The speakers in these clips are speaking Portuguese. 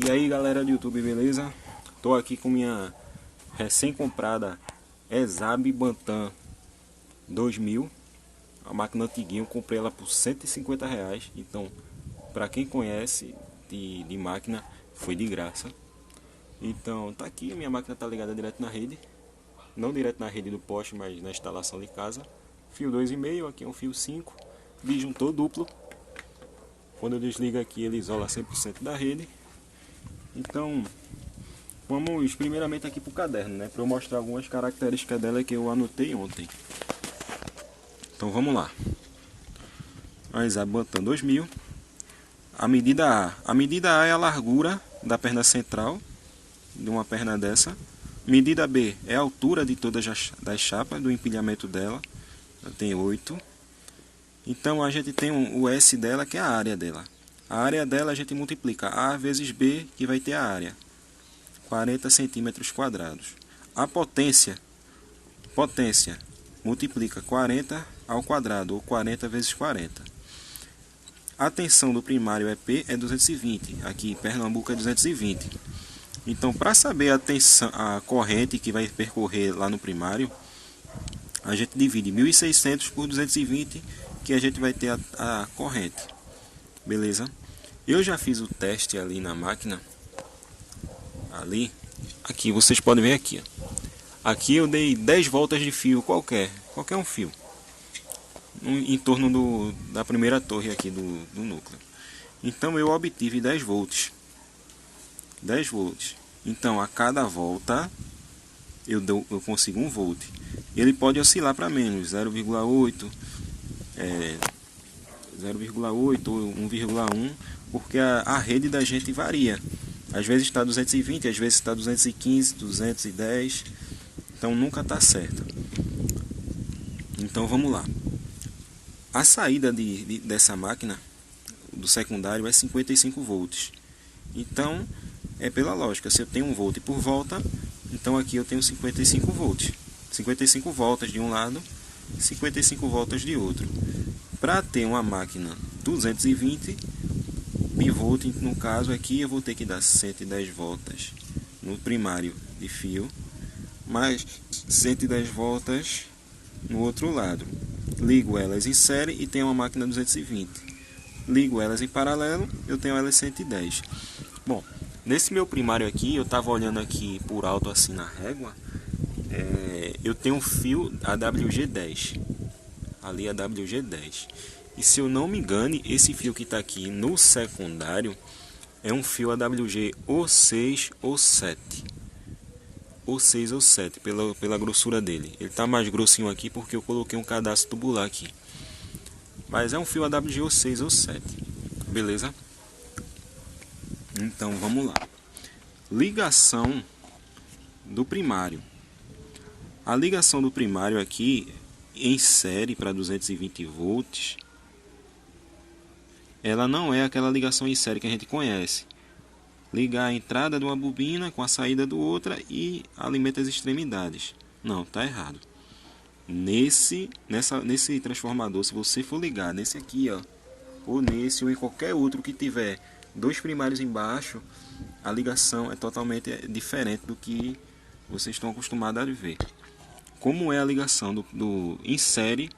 E aí galera do YouTube, beleza? Tô aqui com minha recém-comprada Exab Bantam 2000, a máquina antiguinha. Eu comprei ela por R$ 150. Então, pra quem conhece de máquina, foi de graça. Então, tá aqui, a minha máquina tá ligada direto na rede. Não direto na rede do poste, mas na instalação de casa. Fio 2,5, aqui é um fio 5, disjuntor duplo. Quando eu desligo aqui, ele isola 100% da rede. Então, vamos primeiramente aqui para o caderno, né? Para eu mostrar algumas características dela que eu anotei ontem. Então vamos lá. A Exab Bantam 2000. A medida A. A medida A é a largura da perna central, de uma perna dessa. Medida B é a altura de todas as chapas, do empilhamento dela. Ela tem 8. Então a gente tem o S dela, que é a área dela. A área dela a gente multiplica A vezes B, que vai ter a área. 40 centímetros quadrados. A potência multiplica 40 ao quadrado, ou 40 vezes 40. A tensão do primário EP é 220. Aqui em Pernambuco é 220. Então, para saber a tensão, a corrente que vai percorrer lá no primário, a gente divide 1.600 por 220, que a gente vai ter a corrente. Beleza? Eu já fiz o teste ali na máquina. Ali, aqui vocês podem ver aqui, ó. Aqui eu dei 10 voltas de fio qualquer um fio, em torno da primeira torre aqui do núcleo. Então eu obtive 10 volts. 10 volts. Então a cada volta eu consigo 1 volt. Ele pode oscilar para menos, 0,8, 0,8 ou 1,1, porque a rede da gente varia. Às vezes está 220, às vezes está 215, 210. Então nunca está certo. Então vamos lá. A saída dessa máquina do secundário é 55 volts. Então é pela lógica. Se eu tenho 1 volt por volta, então aqui eu tenho 55 volts. 55 voltas de um lado, 55 voltas de outro. Para ter uma máquina 220 bivolt, no caso aqui eu vou ter que dar 110 voltas no primário de fio, mais 110 voltas no outro lado. Ligo elas em série e tenho uma máquina 220. Ligo elas em paralelo, eu tenho elas 110. Bom, nesse meu primário aqui, eu estava olhando aqui por alto assim na régua, eu tenho um fio AWG10. Ali AWG10. E se eu não me engane, esse fio que está aqui no secundário é um fio AWG ou 6 ou 7. Ou 6 ou 7, pela grossura dele. Ele está mais grossinho aqui porque eu coloquei um cadastro tubular aqui. Mas é um fio AWG ou 6 ou 7. Beleza? Então vamos lá. Ligação do primário. A ligação do primário aqui em série para 220 volts, ela não é aquela ligação em série que a gente conhece. Ligar a entrada de uma bobina com a saída do outra e alimenta as extremidades. Não, tá errado. Nesse transformador, se você for ligar nesse aqui, ó, ou nesse ou em qualquer outro que tiver 2 primários embaixo, a ligação é totalmente diferente do que vocês estão acostumados a ver. Como é a ligação em série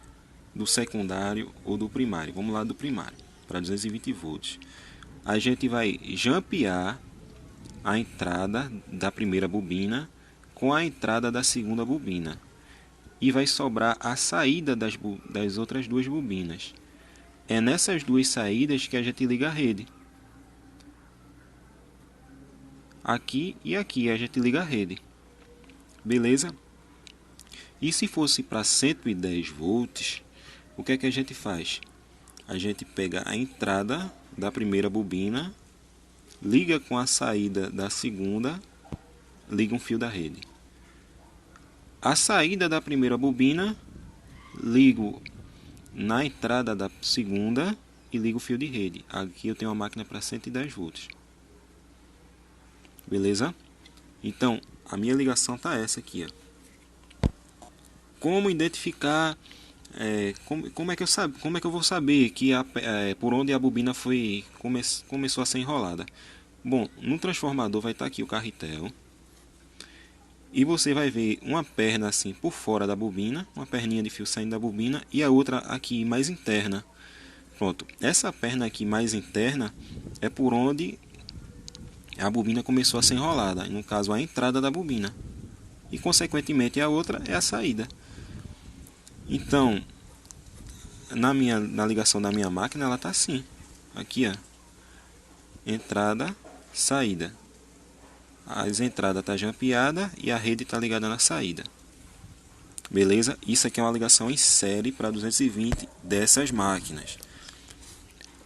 do secundário ou do primário? Vamos lá do primário, para 220 volts. A gente vai jampear a entrada da primeira bobina com a entrada da segunda bobina. E vai sobrar a saída das outras 2 bobinas. É nessas 2 saídas que a gente liga a rede. Aqui e aqui a gente liga a rede. Beleza? E se fosse para 110 volts, o que é que a gente faz? A gente pega a entrada da primeira bobina, liga com a saída da segunda, liga um fio da rede. A saída da primeira bobina, ligo na entrada da segunda e ligo o fio de rede. Aqui eu tenho uma máquina para 110 volts. Beleza? Então, a minha ligação está essa aqui, ó. Como identificar, como é que eu vou saber que por onde a bobina começou a ser enrolada? Bom, no transformador vai estar aqui o carretel. E você vai ver uma perna assim por fora da bobina, uma perninha de fio saindo da bobina e a outra aqui mais interna. Pronto, essa perna aqui mais interna é por onde a bobina começou a ser enrolada, no caso a entrada da bobina. E consequentemente a outra é a saída. Então, na ligação da minha máquina ela está assim. Aqui, ó. Entrada, saída. As entradas estão jampeadas e a rede está ligada na saída. Beleza? Isso aqui é uma ligação em série para 220 dessas máquinas.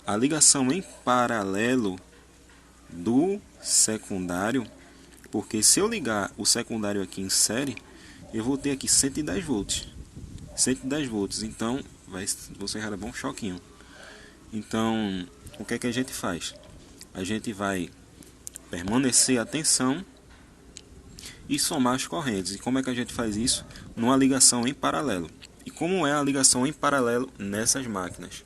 A ligação em paralelo do secundário, porque se eu ligar o secundário aqui em série, eu vou ter aqui 110 volts. 110 volts, então você vai levar um choquinho. Então, o que é que a gente faz? A gente vai permanecer a tensão e somar as correntes. E como é que a gente faz isso? Numa ligação em paralelo. E como é a ligação em paralelo nessas máquinas?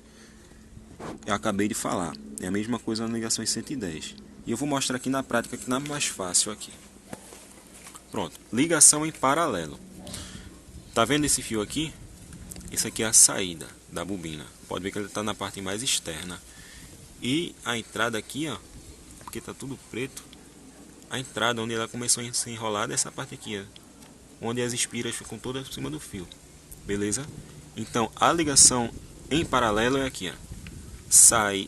Eu acabei de falar. É a mesma coisa na ligação em 110. E eu vou mostrar aqui na prática que não é mais fácil aqui. Pronto. Ligação em paralelo. Tá vendo esse fio aqui? Isso aqui é a saída da bobina. Pode ver que ele está na parte mais externa. E a entrada aqui, ó, porque está tudo preto, a entrada onde ela começou a se enrolar é essa parte aqui, ó, onde as espiras ficam todas por cima do fio. Beleza? Então a ligação em paralelo é aqui, ó.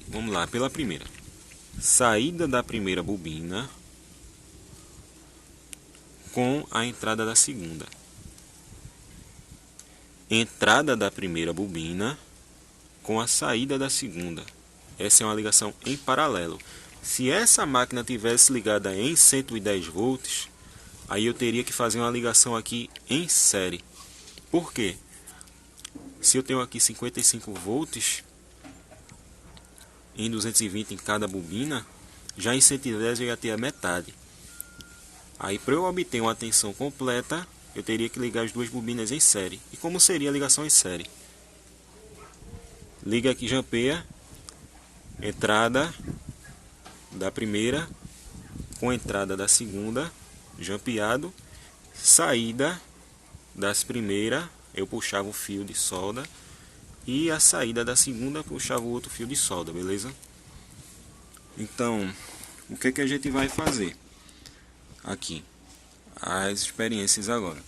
Vamos lá, pela primeira. Saída da primeira bobina com a entrada da segunda. Entrada da primeira bobina com a saída da segunda. Essa é uma ligação em paralelo. Se essa máquina tivesse ligada em 110 volts, aí eu teria que fazer uma ligação aqui em série. Por quê? Se eu tenho aqui 55 volts em 220 em cada bobina, já em 110 eu ia ter a metade. Aí para eu obter uma tensão completa, eu teria que ligar as duas bobinas em série. E como seria a ligação em série? Liga aqui, jampeia, entrada da primeira com a entrada da segunda, jampeado, saída das primeiras, eu puxava o fio de solda e a saída da segunda puxava o outro fio de solda, beleza? Então, o que é que a gente vai fazer aqui? As experiências agora.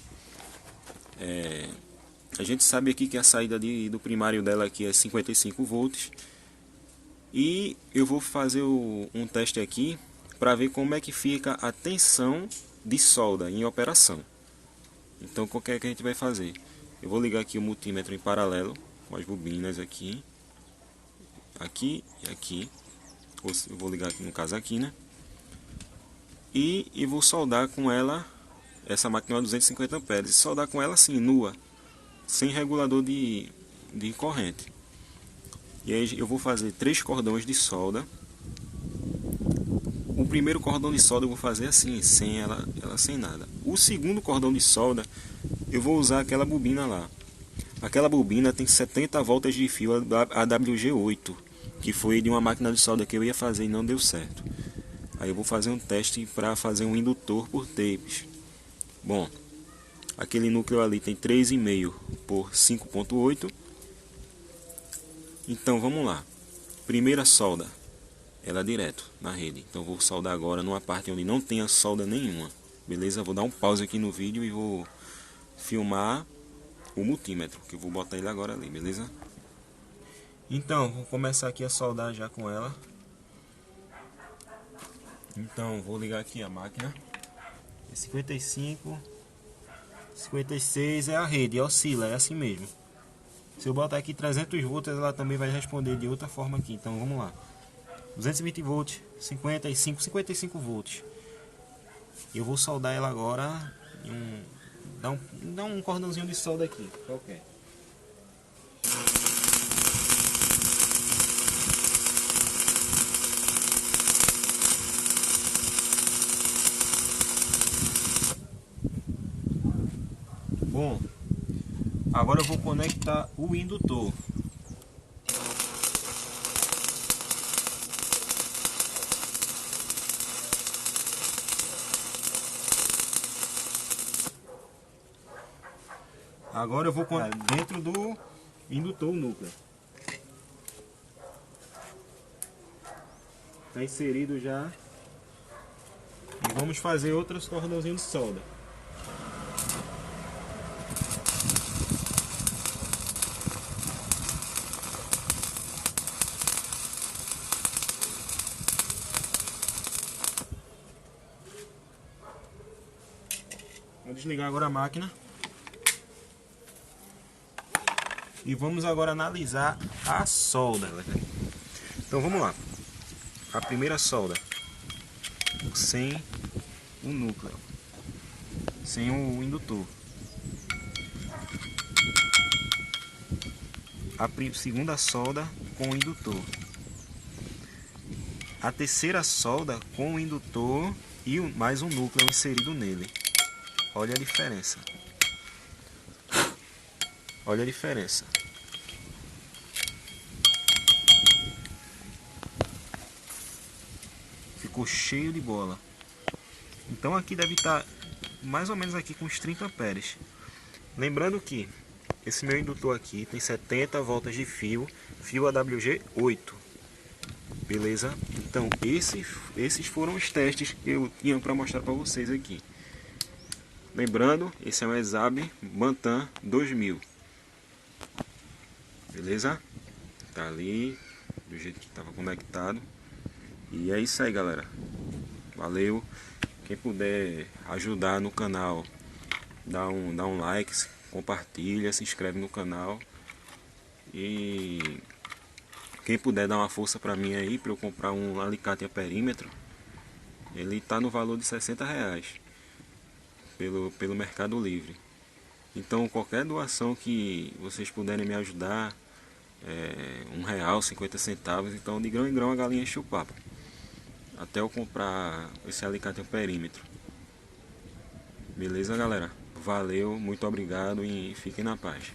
A gente sabe aqui que a saída do primário dela aqui é 55 volts. E eu vou fazer um teste aqui para ver como é que fica a tensão de solda em operação. Então, o que é que a gente vai fazer? Eu vou ligar aqui o multímetro em paralelo com as bobinas aqui e aqui. Eu vou ligar aqui no caso aqui, né? E vou soldar com ela, essa máquina é 250 amperes, e soldar com ela assim, nua, sem regulador de corrente. E aí eu vou fazer 3 cordões de solda. O primeiro cordão de solda eu vou fazer assim, sem ela sem nada. O segundo cordão de solda eu vou usar aquela bobina lá. Aquela bobina tem 70 voltas de fio AWG8, que foi de uma máquina de solda que eu ia fazer e não deu certo. Aí eu vou fazer um teste para fazer um indutor por tapes. Bom, aquele núcleo ali tem 3,5 por 5,8. Então vamos lá. Primeira solda, ela direto na rede. Então vou soldar agora numa parte onde não tenha solda nenhuma. Beleza? Vou dar um pause aqui no vídeo e vou filmar o multímetro, que eu vou botar ele agora ali, beleza? Então, vou começar aqui a soldar já com ela. Então, vou ligar aqui a máquina. 55, 56 é a rede, oscila, é assim mesmo. Se eu botar aqui 300 volts, ela também vai responder de outra forma aqui. Então vamos lá. 220 volts, 55 volts. Eu vou soldar ela agora dá um cordãozinho de solda aqui, qualquer. Bom, agora eu vou conectar o indutor. Agora eu vou dentro do indutor núcleo. Está inserido já. E vamos fazer outros cordãozinhos de solda. Vou desligar agora a máquina. E vamos agora analisar a solda. Então vamos lá. A primeira solda. Sem o núcleo. Sem o indutor. A segunda solda com o indutor. A terceira solda com o indutor e mais um núcleo inserido nele. Olha a diferença. Olha a diferença. Ficou cheio de bola. Então aqui deve estar mais ou menos aqui com uns 30 amperes. Lembrando que esse meu indutor aqui tem 70 voltas de fio AWG 8. Beleza? Então esses foram os testes que eu tinha para mostrar para vocês aqui. Lembrando, esse é um ESAB Bantam 2000. Beleza? Tá ali, do jeito que estava conectado. E é isso aí, galera. Valeu. Quem puder ajudar no canal, dá um like, compartilha, se inscreve no canal. E quem puder dar uma força pra mim aí, pra eu comprar um alicate a perímetro, ele tá no valor de R$60 pelo Mercado Livre. Então qualquer doação que vocês puderem me ajudar, R$1, 50 centavos, então de grão em grão a galinha enche o papo. Até eu comprar esse alicate a perímetro. Beleza, galera? Valeu, muito obrigado e fiquem na paz.